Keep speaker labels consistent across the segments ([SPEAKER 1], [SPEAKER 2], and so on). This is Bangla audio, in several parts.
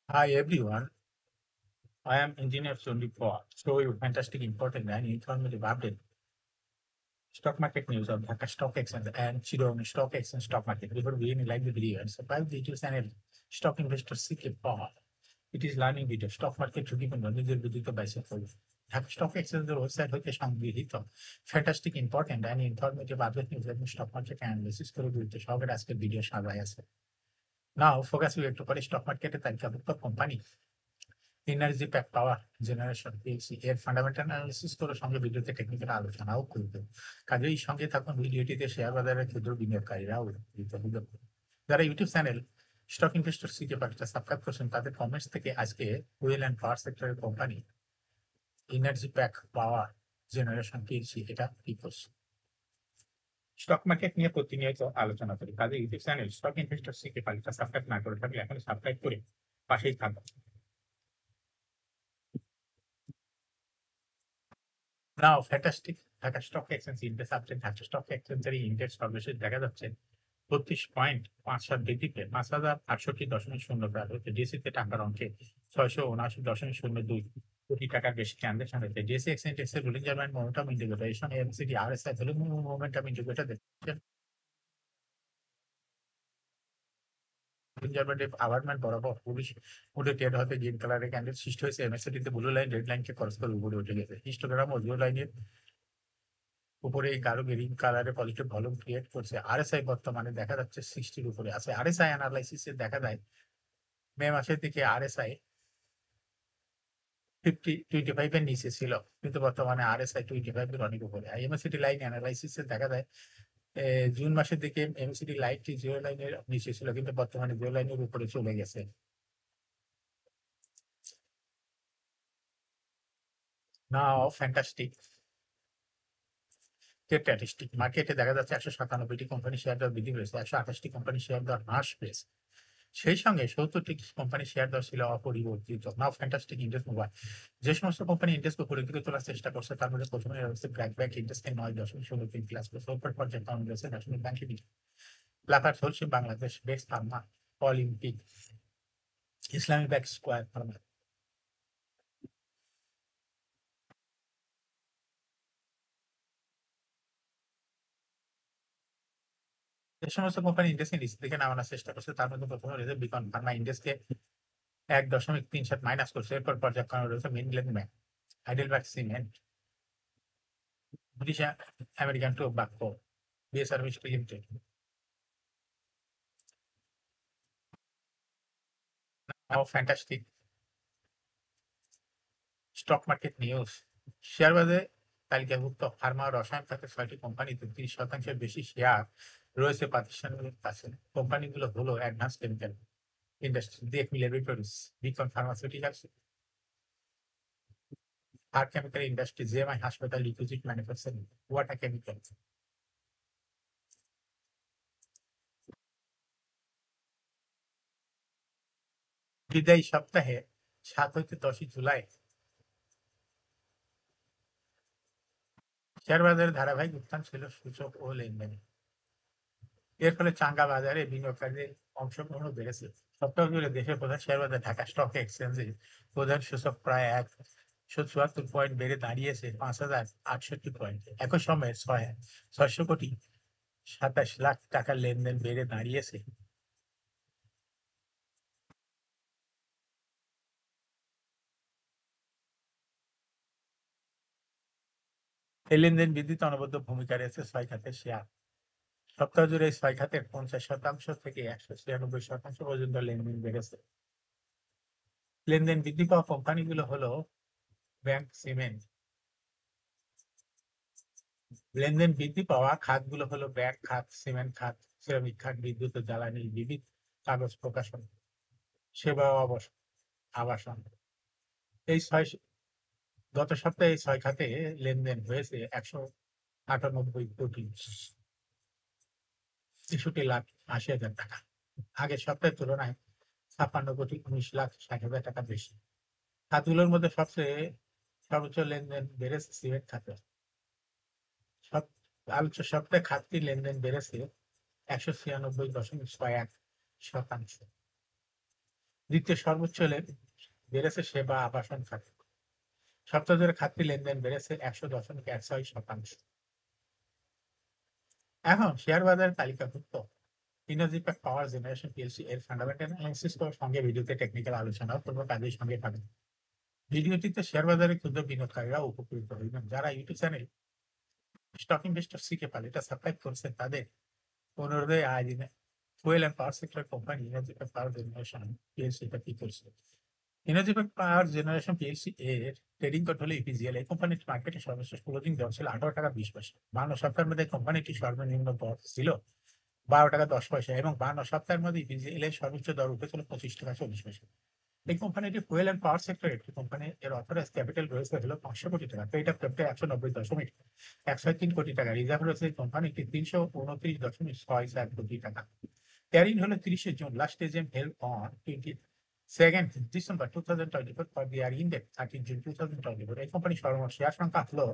[SPEAKER 1] Hi everyone, I am Engineer Sondeep Show you fantastic, important and informative update. Stock market news of Dhaka Stock Exchange and Shillong Stock Exchange Stock Market. Before we like the video and subscribe the YouTube channel Stock Investor CK Power. It is learning video. Stock market ঝুঁকিপূর্ণ নিজের বিরুদ্ধে বাইসে করবে ঢাকা স্টক এক্সচেঞ্জের ওয়েবসাইট হতে সংগৃহীত fantastic important and informative update news এবং স্টক মার্কেট অ্যানালিসিস করে গুরুত্ব সহকারে আজকের ভিডিও সাজায় আছে। নাও ফোকাস একটু করে স্টক মার্কেটে তালিকাভুক্ত কোম্পানি এনার্জি প্যাক পাওয়ার জেনারেশন পিএলসি এর ফান্ডামেন্টাল অ্যানালিসিস করে সঙ্গে ভিডিওতে টেকনিক্যাল আলোচনাও করবে। কাজেই সঙ্গে থাকুন ভিডিওটিতে শেয়ার বাজারের ক্ষুদ্র বিনিয়োগকারীরাও উপকৃত হবেন। যারা ইউটিউব চ্যানেল স্টক ইনভেস্টর সিকে পার্টিটা সাবস্ক্রাইব করছেন তাদের কমেন্টস থেকে আজকে ওয়েল অ্যান্ড পাওয়ার সেক্টরের কোম্পানি এনার্জি প্যাক পাওয়ার জেনারেশন পিএলসি এটা কি করছে। স্টক মার্কেট নিয়ে প্রতিনিয়ত আলোচনা করি, কাজে ইউটিউব চ্যানেল স্টক ইনভেস্টর সিকে পার্টিটা সাবস্ক্রাইব না করে থাকলে এখন সাবস্ক্রাইব করে পাশেই থাকুন। Now fantastic Dhaka stock exchange index update. Dhaka stock এক্সচেঞ্জের ইন্ডেক্স সর্বশেষ দেখা যাচ্ছে 32.57 বৃদ্ধিতে 5,068.04 হচ্ছে। ডিএসসিতে টাকার অঙ্কে 679.02 কোটি টাকার বেশি ট্রানজাকশন হয়েছে। ডিএসসি এক্সচেঞ্জের রুলিং জার্মান মোমেন্টাম ইন্ডিকেটর এর সঙ্গে MCD RSI value momentum indicator দেখছেন। আবারমেন্ট বরাবর পুলিশ উঠে টের হতে গ্রিন কালারের ক্যান্ডেল সৃষ্টি হয়েছে। এমএসিডিতে ব্লু লাইন রেড লাইনকে ক্রস করে উপরে উঠে গেছে। হিস্টোগ্রাম ও ব্লু লাইনের উপরে এই গাঢ় গ্রিন কালারের পজিটিভ ভলিউম ক্রিয়েট করছে। আরএসআই বর্তমানে দেখা যাচ্ছে 60-র উপরে আছে। আরএসআই অ্যানালাইসিসে দেখা যায় মে মাসের দিকে আরএসআই 25 এর নিচে ছিল, কিন্তু বর্তমানে আরএসআই 25 এর অনেক উপরে। এমএসিডি লাইন অ্যানালাইসিসে দেখা যায় জুন মাসের দিকে এমএসিডি লাইনটি জিরো লাইনের নিচে ছিল, কিন্তু বর্তমানে জিরো লাইনের উপরে চলে গেছে। নাও ফ্যান্টাস্টিক স্ট্যাটিস্টিক মার্কেটে দেখা যাচ্ছে 197টি কোম্পানি শেয়ার দর বৃদ্ধি পেয়েছে, 128টি কোম্পানি শেয়ার দর হ্রাস পেয়েছে। সেই সঙ্গে 70টি কোম্পানি শেয়ার দর ছিল অপরিবর্তিত। নাও ফ্যান্টাস্টিক ইন্ডেক্স মোবাইল যে সমস্ত কোম্পানি ইন্ডেক্সকে উপরের দিকে তোলার চেষ্টা করছে তার মধ্যে প্রথমে রয়েছে ব্র্যাক ব্যাক ইন্ডেক্সকে 9.03 প্লাস করছে। ওপর পর্যায়ে কাউন্ট রয়েছে ন্যাশনাল ব্যাংক লিমিটেড, লাফার চলছে বাংলাদেশ, বেক্স ফার্মা, অলিম্পিক, ইসলামী ব্যাংক, স্কোয়ার ফার্মা। যে সমস্ত কোম্পানি ইন্ডেক্সকে নিচে থেকে নামানোর চেষ্টা করছে তার মধ্যে প্রথমে রয়েছে বিকন ফার্মা, ইন্ডেক্সকে 1.37 মাইনাস করছে। এরপর পর্যায়ক্রমে রয়েছে Midland bank, Heidelberg cement, British American tobacco, BSR limited. Now fantastic stock market news. Share বাজারে তালিকাভুক্ত ফার্মা ও রসায়ন খাতের 6টি কোম্পানিতে 30%-এর বেশি শেয়ার রয়েছে প্রাতিষ্ঠানিক কাছে। কোম্পানিগুলো হলো অ্যাডভান্স কেমিক্যাল ইন্ডাস্ট্রি, দিয়েকমি ল্যাবরেটরিজ, বিকন ফার্মাসিউটিক্যালস, আর কেমিক্যাল ইন্ডাস্ট্রি, জেএমআই হাসপাতাল, লিকুইড ম্যানুফ্যাকচারিং, ওয়াটার কেমিক্যাল। বিদায়ী সপ্তাহে 7 হইতে 10 জুলাই শেয়ার বাজারে ধারাবাহিক উত্থান ছিল সূচক ও লেনদেনে। এর ফলে চাঙ্গা বাজারে বিনিয়োগকারীদের অংশগ্রহণ বেড়েছে। সপ্তাহ জুড়ে দেশের প্রধান শেয়ার বাজার ঢাকা স্টক এক্সচেঞ্জে প্রধান সূচক প্রায় 174 পয়েন্ট বেড়ে দাঁড়িয়েছে 5,068 পয়েন্টে। একই সময়ে 600 কোটি 27 লাখ টাকার লেনদেন বেড়ে দাঁড়িয়েছে এই লেনদেন বৃদ্ধিতে অনবদ্য ভূমিকা রয়েছে 6 খাতের শেয়ার। সপ্তাহ জুড়ে এই 6 খাতের 50% থেকে 196% পর্যন্ত লেনদেন বেড়েছে। লেনদেন বৃদ্ধি পাওয়া কোম্পানিগুলো হলো ব্যাংক, সিমেন্ট। লেনদেন বৃদ্ধি পাওয়া খাতগুলো হলো ব্যাংক খাত, সিমেন্ট খাত, শ্রমিক খাত, বিদ্যুৎ ও জ্বালানি, বিবিধ কাগজ প্রকাশন, সেবা ও আবাসন। এই ছয় গত সপ্তাহে এই 6 খাতে লেনদেন হয়েছে 198,63,80,80,000 টাকা। আগের সপ্তাহের তুলনায় 56,19,60,000 টাকা বেশি। খাতগুলোর মধ্যে সর্বোচ্চ লেনদেন বেড়েছে সিমেন্ট খাতে। সব আলোচ্য সপ্তাহে খাতটির লেনদেন বেড়েছে 196.61%। দ্বিতীয় সর্বোচ্চ বেড়েছে সেবা আবাসন খাত। সপ্তাহ ধরে খাতটি লেনদেন বেড়েছে 100.16%। এখন শেয়ার বাজারের তালিকাভুক্ত এনার্জি প্যাক পাওয়ার জেনারেশন পিএলসি এর ফান্ডামেন্টাল অ্যানালিসিস করার সঙ্গে ভিডিওতে টেকনিক্যাল আলোচনাও করবো, কাজের সঙ্গে পাবেন। ভিডিওটিতে শেয়ার বাজারে ক্ষুদ্র বিনিয়োগকারীরা উপকৃত হইবেন। যারা ইউটিউব চ্যানেল স্টক ইনভেস্টর সিকে পাল এটা সাবস্ক্রাইব করছেন, তাদের অনুরোধে দিনে fuel and power sector company energy pack power generation PLC এটা কি করছে। এনার্জি প্যাক পাওয়ার জেনারেশন পিএলসি এর ট্রেডিং কোড হলো ইপিজিএল। এই কোম্পানিটি মার্কেটে সর্বশেষ ক্লোজিং দর ছিল 18 টাকা 20 পয়সা। 52 সপ্তাহের মধ্যে কোম্পানিটি সর্বনিম্ন দর ছিল 12 টাকা 10 পয়সা এবং 52 সপ্তাহের মধ্যে ইপিজিএল এর সর্বোচ্চ দর উঠেছিল 25 টাকা 40 পয়সা। এই কোম্পানিটি ফুয়েল অ্যান্ড পাওয়ার সেক্টর একটি কোম্পানি, এর অথরাইজ ক্যাপিটাল রয়েছে হলো 500 কোটি টাকা। তো এটা ক্যাপিটাল 190.103 কোটি টাকা। রিজার্ভ রয়েছে এই কোম্পানিটি 329.64 কোটি টাকা। ক্যারিং হলো 30 June. Last agent held on 22nd December 2024 for the year ended 13 June 2024। এই কোম্পানি সর্বমোট শেয়ার সংখ্যা হলো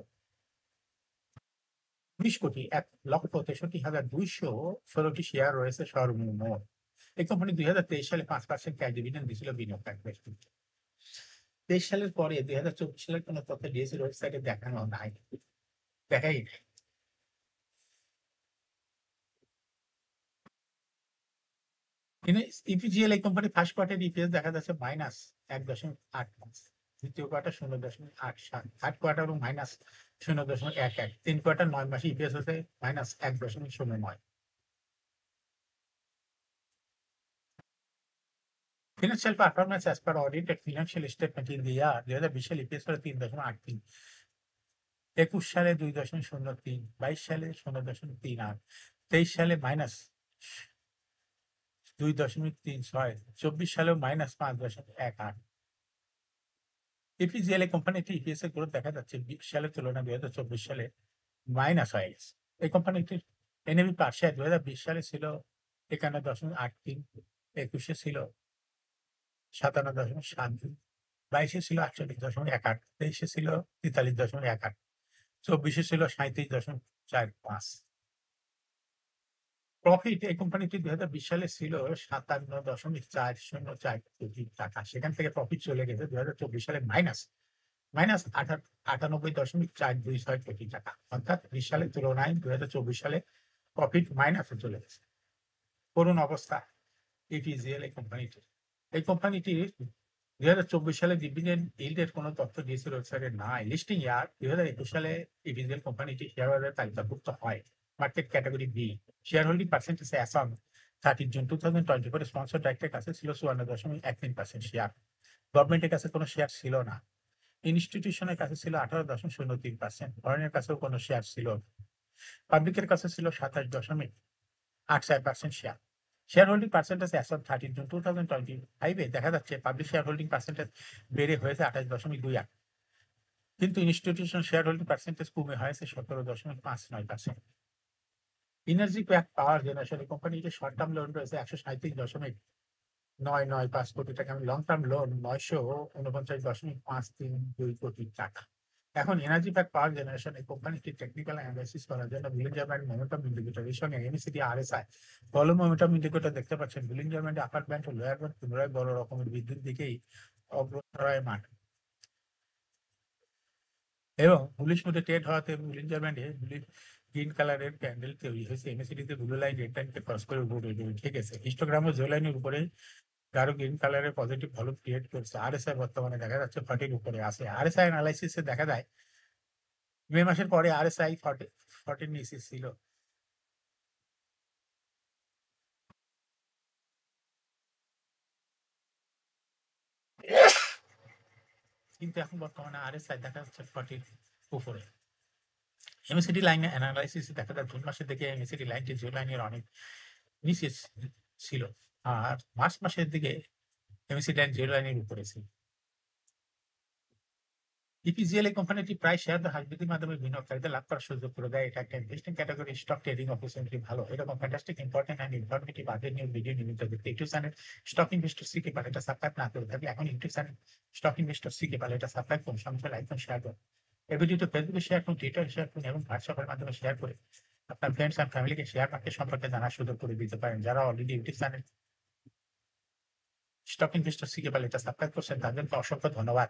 [SPEAKER 1] 20,01,63,216টি শেয়ার রয়েছে সর্বমোট। এই কোম্পানি 2023 সালে 5% ক্যাশ ডিভিডেন্ড দিয়েছিল বিনিয়োগকারীদের। 23 সালের পরে 2024 সালের কোনো তথ্য ডিএসসির ওয়েবসাইটে দেখানো নাই, দেখাই নাই। ইপিজিএল এই কোম্পানি ফার্স্ট কোয়ার্টার ইপিএস দেখা যাচ্ছে -1.85, দ্বিতীয় কোয়ার্টার 0.87, থার্ড কোয়ার্টার -0.11, 3 কোয়ার্টার 9 মাসে ইপিএস হচ্ছে -1.09। Financial performance as per audited financial statement in the year 2020 সালে ইপিএস হলো 3.83, 21 সালে 2.03, 22 সালে 0.38, 23 সালে -2.36, 24 সালেও -5.18। ইপিজিএল এই কোম্পানিটি ইপিএস এর গ্রোথ দেখা যাচ্ছে 20 সালের তুলনায় 2024 সালে মাইনাস হয়ে গেছে। এই কোম্পানিটির এনএভি পার শেয়ার 2020 সালে ছিল 51.83, 21 ছিল 57.72, 22 ছিল 48.18, 23 ছিল 43.18, 24 ছিল 37.45। প্রফিট এই কোম্পানিটি 2020 সালে ছিল 57.404 কোটি টাকা। সেখান থেকে প্রফিট চলে গেছে 2024 সালে -98.426 কোটি টাকা। অর্থাৎ 20 সালের তুলনায় 2024 সালে প্রফিট মাইনাসে চলে গেছে। করুণ অবস্থা ইপিজিএল এই কোম্পানিটির। এই কোম্পানিটির 2024 সালে ডিভিডেন্ড ইল্ডের কোনো তথ্য ডিএসসির ওয়েবসাইটে নাই। লিস্টিং ইয়ার 2021 সালে ইপিজিএল কোম্পানিটি শেয়ার বাজারে তালিকাভুক্ত হয়। Market category B. Share holding percentage as on 30 June 2024 sponsor ডাইরেক্টের কাছে ছিল 54.13% শেয়ার। গভর্নমেন্টের কাছে কোনো শেয়ার ছিল না। ইনস্টিটিউশনের কাছে ছিল 18.03%, ফরেনের কাছেও কোনো শেয়ার ছিল না। পাবলিকের কাছে ছিল 27.84% share. Share holding percentage as on 30 June 2025 দেখা যাচ্ছে পাবলিক শেয়ার হোল্ডিং পার্সেন্টেজ বেড়ে হয়েছে 28.28, কিন্তু ইনস্টিটিউশন শেয়ার হোল্ডিং পার্সেন্টেজ কমে হয়েছে 17.59%। এনার্জি প্যাক পাওয়ার জেনারেশন কোম্পানিতে শর্ট টার্ম লোন রয়েছে 137.995 কোটি টাকা এবং লং টার্ম লোন 949.532 কোটি টাকা। এখন এনার্জি প্যাক পাওয়ার জেনারেশন এই কোম্পানিটি টেকনিক্যাল অ্যানালাইসিস করার জন্য বুলিঞ্জার ব্যান্ড মোমেন্টাম ইন্ডিকেটর এর সঙ্গে MACD RSI volume momentum indicator দেখতে পাচ্ছেন। বুলিঞ্জার ব্যান্ডে আপার ব্যান্ড ও লোয়ার ব্যান্ড পুনরায় বড় রকমের বিদ্যুৎ দিকেই অগ্রসরমান এবং বুলিশ মোডে ট্রেড হওয়াতে বুলিঞ্জার ব্যান্ডে গ্রিন কালারের ক্যান্ডেল তৈরি হয়েছে। এমএসিডি তে ব্লু লাইন রেড লাইনকে ক্রস করে উপরে উঠে গেছে। হিস্টোগ্রামে জো লাইনের উপরে গাঢ় গ্রিন কালারের পজিটিভ ভলিউম ক্রিয়েট করছে। আরএসআই বর্তমানে দেখা যাচ্ছে 40 এর উপরে আছে। আরএসআই অ্যানালাইসিসে দেখা যায় মে মাসের পরে আরএসআই 40 নিচে ছিল। কিন্তু এখন বর্তমানে আরএসআই দেখা যাচ্ছে 40 উপরে। এমএসিডি লাইন অ্যানালাইসিস দেখা যায় জুন মাসের দিকে এমএসিডি লাইনটি জুন লাইনের অনেক নিচে ছিল, আর মার্চ মাসের দিকে এমএসিডি লাইন জিরো লাইনের উপরে ছিল। ইপিজিএল এই কোম্পানিটি প্রায় শেয়ার হ্রাস বৃদ্ধির মাধ্যমে বিনিয়োগকারীদের লাভ করার সুযোগ করে দেয়। এটা একটা investing category. Stock trading opportunity ভালো। এরকম fantastic important and informative update news video নিয়মিত দেখতে ইউটিউব চ্যানেল স্টক ইনভেস্টর সিকে পারে এটা সাবস্ক্রাইব না করে থাকলে এখন ইউটিউব চ্যানেল স্টক ইনভেস্টর সিকে পারে এটা সাবস্ক্রাইব করুন, সঙ্গে লাইক করুন, শেয়ার করুন। এই ভিডিওটি ফেসবুকে শেয়ার করুন, টুইটারে শেয়ার করুন এবং হোয়াটসঅ্যাপের মাধ্যমে শেয়ার করে আপনার ফ্রেন্ডস অ্যান্ড ফ্যামিলিকে শেয়ার মার্কেট সম্পর্কে জানার সুযোগ করে দিতে পারেন। যারা already YouTube channel stock investor শিখে পারলে এটা সাবস্ক্রাইব করছেন তাদেরকে অসংখ্য ধন্যবাদ।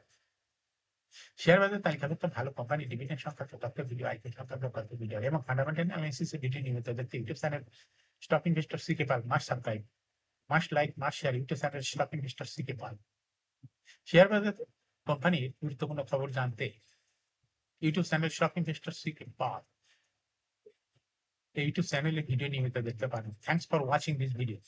[SPEAKER 1] শেয়ার বাজার তালিকাভুক্ত ভালো কোম্পানি ডিভিডেন্ড সংক্রান্ত তথ্য ভিডিও, আইপি সংক্রান্ত তথ্য ভিডিও এবং ফান্ডামেন্টাল অ্যানালিসিসের ভিডিও নিয়মিত দেখতে ইউটিউব চ্যানেল স্টক ইনভেস্টর শিখে পাল must subscribe, must like, must share YouTube channel stock investor শিখে পাল। শেয়ার বাজার কোম্পানির গুরুত্বপূর্ণ খবর জানতে ইউটিউব চ্যানেল স্টক ইনভেস্টর শিখে পাল এই ইউটিউব চ্যানেলে ভিডিও নিয়মিত দেখতে পারেন। Thanks for watching this video.